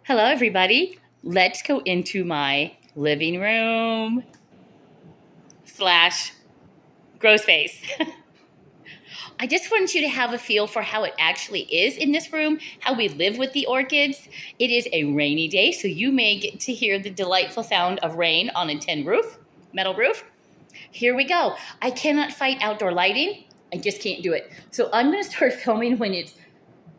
Hello, everybody. Let's go into my living room slash grow space. I just want you to have a feel for how it actually is in this room, how we live with the orchids. It is a rainy day, so you may get to hear the delightful sound of rain on a tin roof, metal roof. Here we go. I cannot fight outdoor lighting. I just can't do it. So I'm going to start filming when it's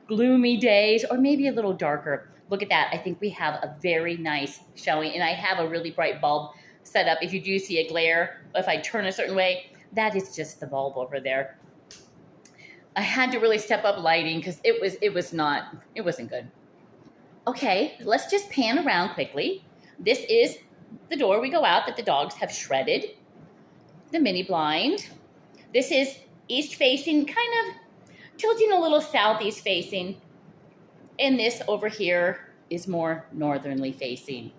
gloomy days or maybe a little darker. Look at that. I think we have a very nice showing, and I have a really bright bulb set up. If you do see a glare, if I turn a certain way, that is just the bulb over there. I had to really step up lighting because it wasn't good. Okay, let's just pan around quickly. This is the door we go out that the dogs have shredded. The mini blind. This is east facing, kind of tilting a little southeast facing. And this over here is more northernly facing.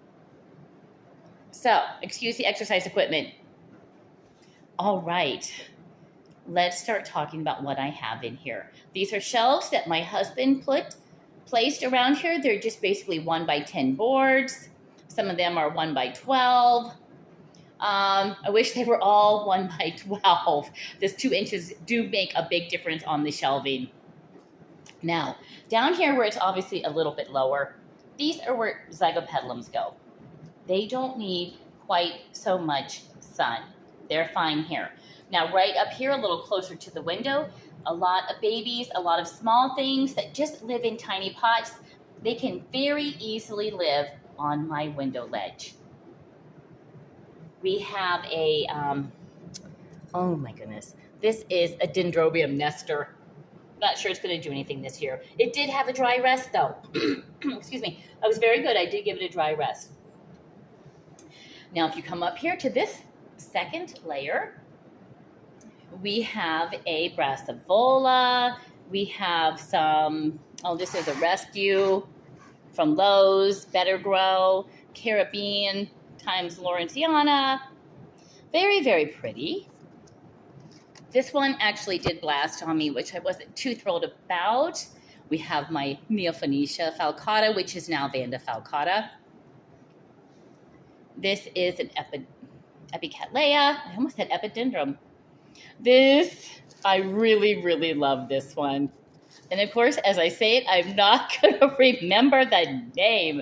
So, excuse the exercise equipment. All right, let's start talking about what I have in here. These are shelves that my husband placed around here. They're just basically 1 by 10 boards. Some of them are 1 by 12. I wish they were all 1 by 12. This 2 inches do make a big difference on the shelving. Now, down here where it's obviously a little bit lower, these are where zygopedilums go. They don't need quite so much sun. They're fine here. Now, right up here, a little closer to the window, a lot of babies, a lot of small things that just live in tiny pots. They can very easily live on my window ledge. We have a, oh my goodness, this is a dendrobium nester. Not sure it's going to do anything this year. It did have a dry rest, though. Excuse me. I was very good. I did give it a dry rest. Now, if you come up here to this second layer, we have a brassavola. We have some, this is a rescue from Lowe's, Better Grow, Caribbean times Lawrenciana. Very, very pretty. This one actually did blast on me, which I wasn't too thrilled about. We have my Neophonetia falcata, which is now Vanda falcata. This is an Epicattleya. I almost said epidendrum. This, I really, really love this one. And of course, as I say it, I'm not going to remember the name.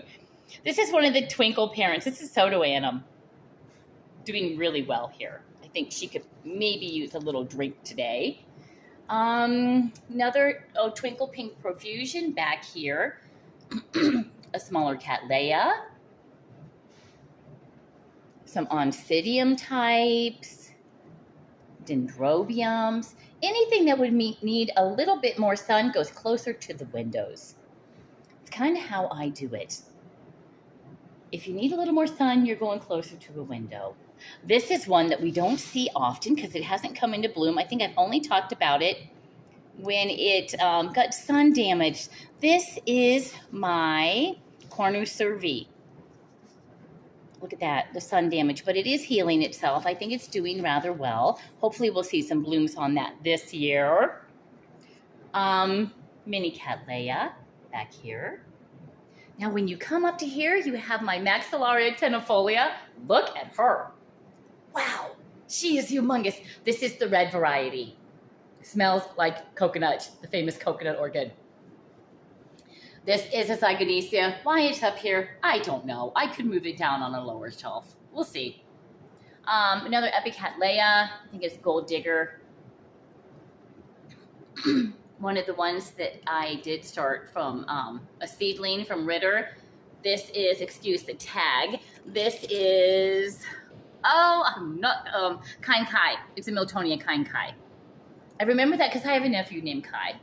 This is one of the twinkle parents. This is Sodoanum. Doing really well here. I think she could maybe use a little drink today. Another twinkle pink profusion back here. A smaller Cattleya. Some oncidium types. Dendrobiums. Anything that would need a little bit more sun goes closer to the windows. It's kind of how I do it. If you need a little more sun, you're going closer to the window. This is one that we don't see often because it hasn't come into bloom. I think I've only talked about it when it got sun damaged. This is my Cornus cervi. Look at that, the sun damage, but it is healing itself. I think it's doing rather well. Hopefully we'll see some blooms on that this year. Mini Cattleya back here. Now, when you come up to here, you have my Maxillaria tenuifolia. Look at her. Wow, she is humongous. This is the red variety. Smells like coconut, the famous coconut orchid. This is a Zygonesia. Why it's up here, I don't know. I could move it down on a lower shelf. We'll see. Another Epicattleya. I think it's Gold Digger. One of the ones that I did start from a seedling from Ritter. This is, excuse the tag. This is, Kind Kai. It's a Miltonia Kind Kai. I remember that because I have a nephew named Kai.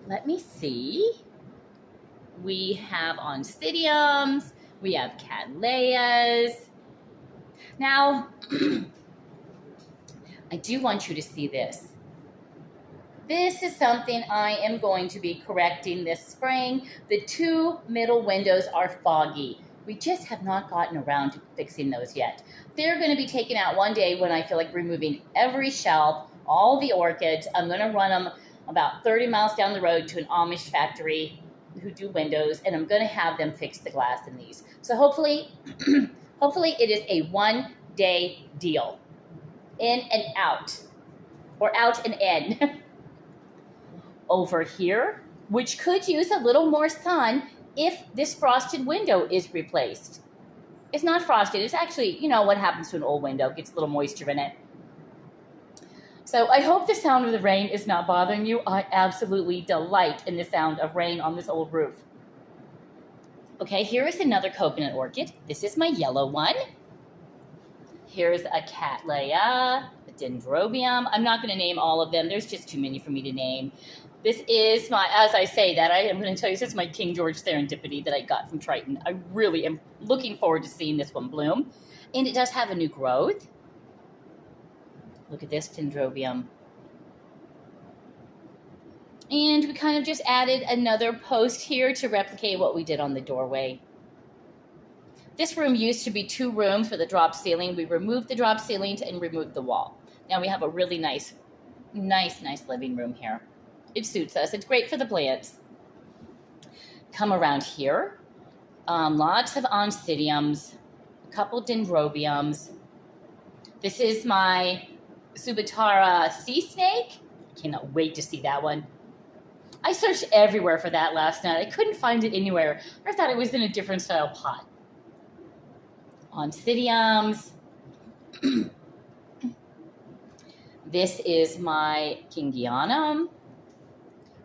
Let me see. We have oncidiums. We have Cattleyas. Now, I do want you to see this. This is something I am going to be correcting this spring. The 2 middle windows are foggy. We just have not gotten around to fixing those yet. They're going to be taken out one day when I feel like removing every shelf, all the orchids. I'm going to run them about 30 miles down the road to an Amish factory who do windows, and I'm going to have them fix the glass in these. So hopefully, hopefully it is a 1-day deal, in and out, or out and in. Over here, which could use a little more sun if this frosted window is replaced. It's not frosted. It's actually, you know, what happens to an old window. It gets a little moisture in it. So I hope the sound of the rain is not bothering you. I absolutely delight in the sound of rain on this old roof. Okay, here is another coconut orchid. This is my yellow one. Here's a Cattleya, a Dendrobium. I'm not going to name all of them. There's just too many for me to name. This is my, as I say that, I am going to tell you, this is my King George Serendipity that I got from Triton. I really am looking forward to seeing this one bloom. And it does have a new growth. Look at this Dendrobium. And we kind of just added another post here to replicate what we did on the doorway. This room used to be 2 rooms for the drop ceiling. We removed the drop ceilings and removed the wall. Now we have a really nice living room here. It suits us. It's great for the plants. Come around here. Lots of oncidiums, a couple dendrobiums. This is my Subatara sea snake. Cannot wait to see that one. I searched everywhere for that last night. I couldn't find it anywhere. I thought it was in a different style pot. Oncidiums. This is my Kingianum.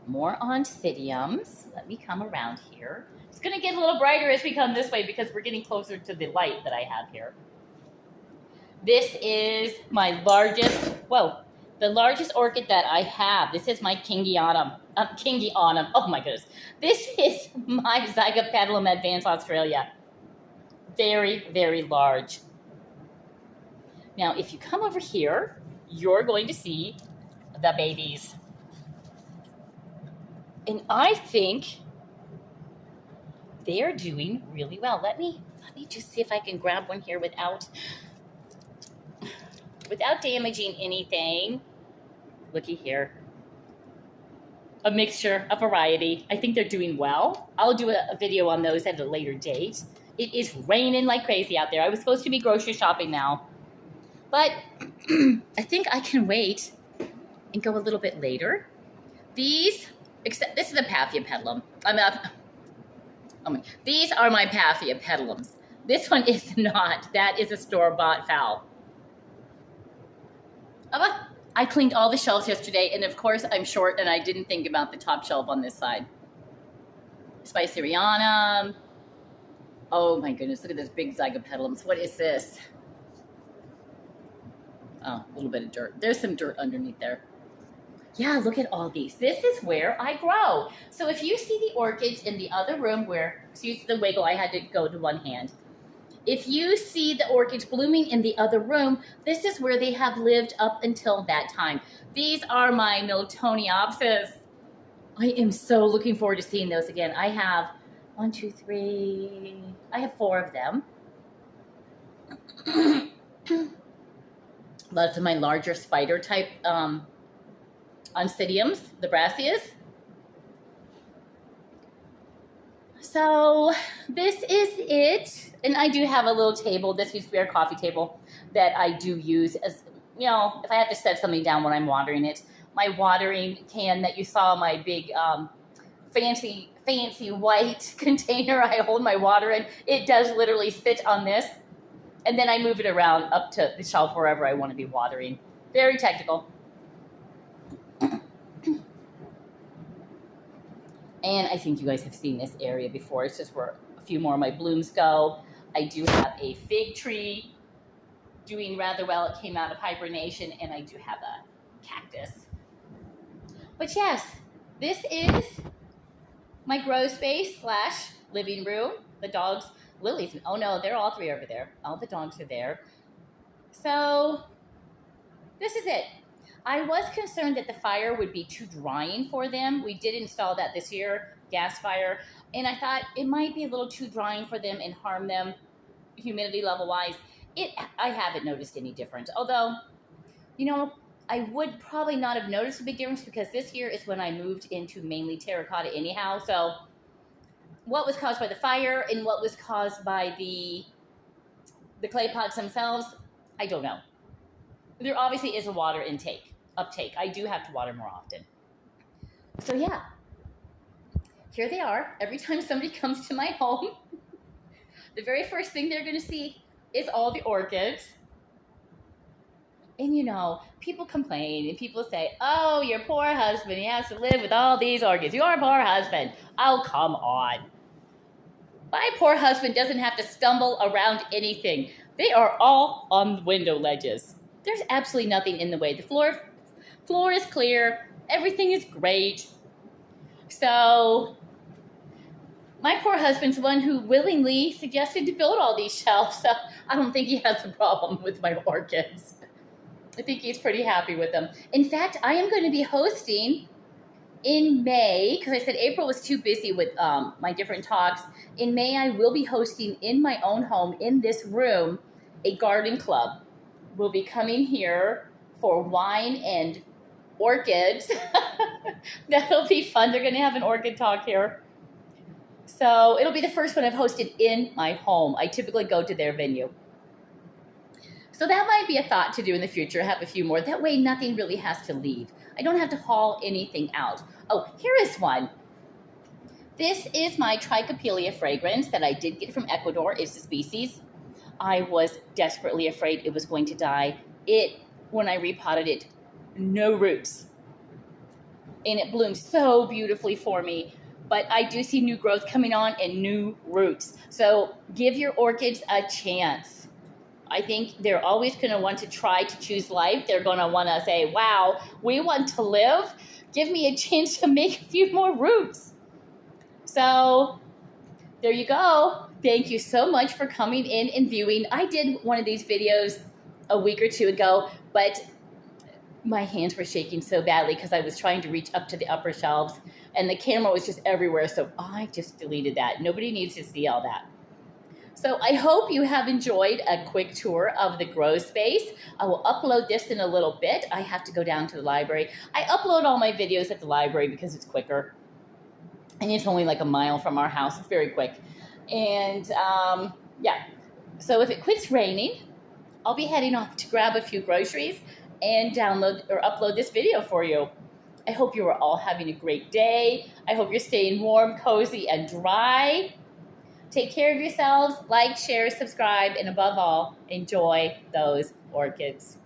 More oncidiums. Let me come around here. It's going to get a little brighter as we come this way because we're getting closer to the light that I have here. This is my largest, the largest orchid that I have. This is my Kingianum. Oh my goodness. This is my Zygopetalum Advanced Australia. Very, very large. Now, if you come over here, you're going to see the babies. And I think they're doing really well. Let me just see if I can grab one here without damaging anything. Looky here. A mixture, a variety. I think they're doing well. I'll do a video on those at a later date. It is raining like crazy out there. I was supposed to be grocery shopping now. But I think I can wait and go a little bit later. These, except this is a Paphiapetalum. These are my Paphiapetalums. This one is not. That is a store-bought fowl. I cleaned all the shelves yesterday, and of course I'm short, and I didn't think about the top shelf on this side. Spicerianum. Oh my goodness, look at those big Zygopetalums. What is this? Oh, a little bit of dirt. There's some dirt underneath there. Yeah, look at all these. This is where I grow. So if you see the orchids in the other room where, excuse the wiggle, I had to go to one hand. If you see the orchids blooming in the other room, this is where they have lived up until that time. These are my Miltoniopsis. I am so looking forward to seeing those again. I have 1, 2, 3, I have 4 of them. Lots of my larger spider type oncidiums, the Brassias. So this is it. And I do have a little table. This used to be our coffee table that I do use as, you know, if I have to set something down when I'm watering it. My watering can that you saw, my big fancy white container I hold my water in, it does literally sit on this. And then I move it around up to the shelf wherever I want to be watering. Very technical. And I think you guys have seen this area before. It's just where a few more of my blooms go. I do have a fig tree doing rather well. It came out of hibernation, and I do have a cactus. But yes, this is my grow space / living room. The dogs, Lily's, oh no, they're all 3 over there. All the dogs are there. So this is it. I was concerned that the fire would be too drying for them. We did install that this year, gas fire, and I thought it might be a little too drying for them and harm them humidity level wise. I haven't noticed any difference. Although, you know, I would probably not have noticed a big difference because this year is when I moved into mainly terracotta anyhow. So what was caused by the fire and what was caused by the clay pots themselves, I don't know. There obviously is a water uptake. I do have to water more often. So yeah, here they are. Every time somebody comes to my home, the very first thing they're going to see is all the orchids. And you know, people complain and people say, oh, your poor husband, he has to live with all these orchids. Your poor husband. Oh, come on. My poor husband doesn't have to stumble around anything. They are all on window ledges. There's absolutely nothing in the way. The floor is clear. Everything is great. So my poor husband's the one who willingly suggested to build all these shelves. So I don't think he has a problem with my orchids. I think he's pretty happy with them. In fact, I am going to be hosting in May, because I said April was too busy with my different talks. In May, I will be hosting in my own home, in this room, a garden club. We'll be coming here for wine and orchids. That'll be fun. They're going to have an orchid talk here. So it'll be the first one I've hosted in my home. I typically go to their venue. So that might be a thought to do in the future, have a few more. That way nothing really has to leave. I don't have to haul anything out. Oh, here is one. This is my Trichopelia fragrance that I did get from Ecuador. It's the species. I was desperately afraid it was going to die. When I repotted it, no roots. And it bloomed so beautifully for me. But I do see new growth coming on and new roots. So give your orchids a chance. I think they're always going to want to try to choose life. They're going to want to say, wow, we want to live. Give me a chance to make a few more roots. So there you go. Thank you so much for coming in and viewing. I did one of these videos a week or two ago, but my hands were shaking so badly because I was trying to reach up to the upper shelves and the camera was just everywhere. So I just deleted that. Nobody needs to see all that. So I hope you have enjoyed a quick tour of the grow space. I will upload this in a little bit. I have to go down to the library. I upload all my videos at the library because it's quicker. And it's only like a mile from our house. It's very quick. And yeah, so if it quits raining, I'll be heading off to grab a few groceries and download or upload this video for you. I hope you are all having a great day. I hope you're staying warm, cozy, and dry. Take care of yourselves, like, share, subscribe, and above all, enjoy those orchids.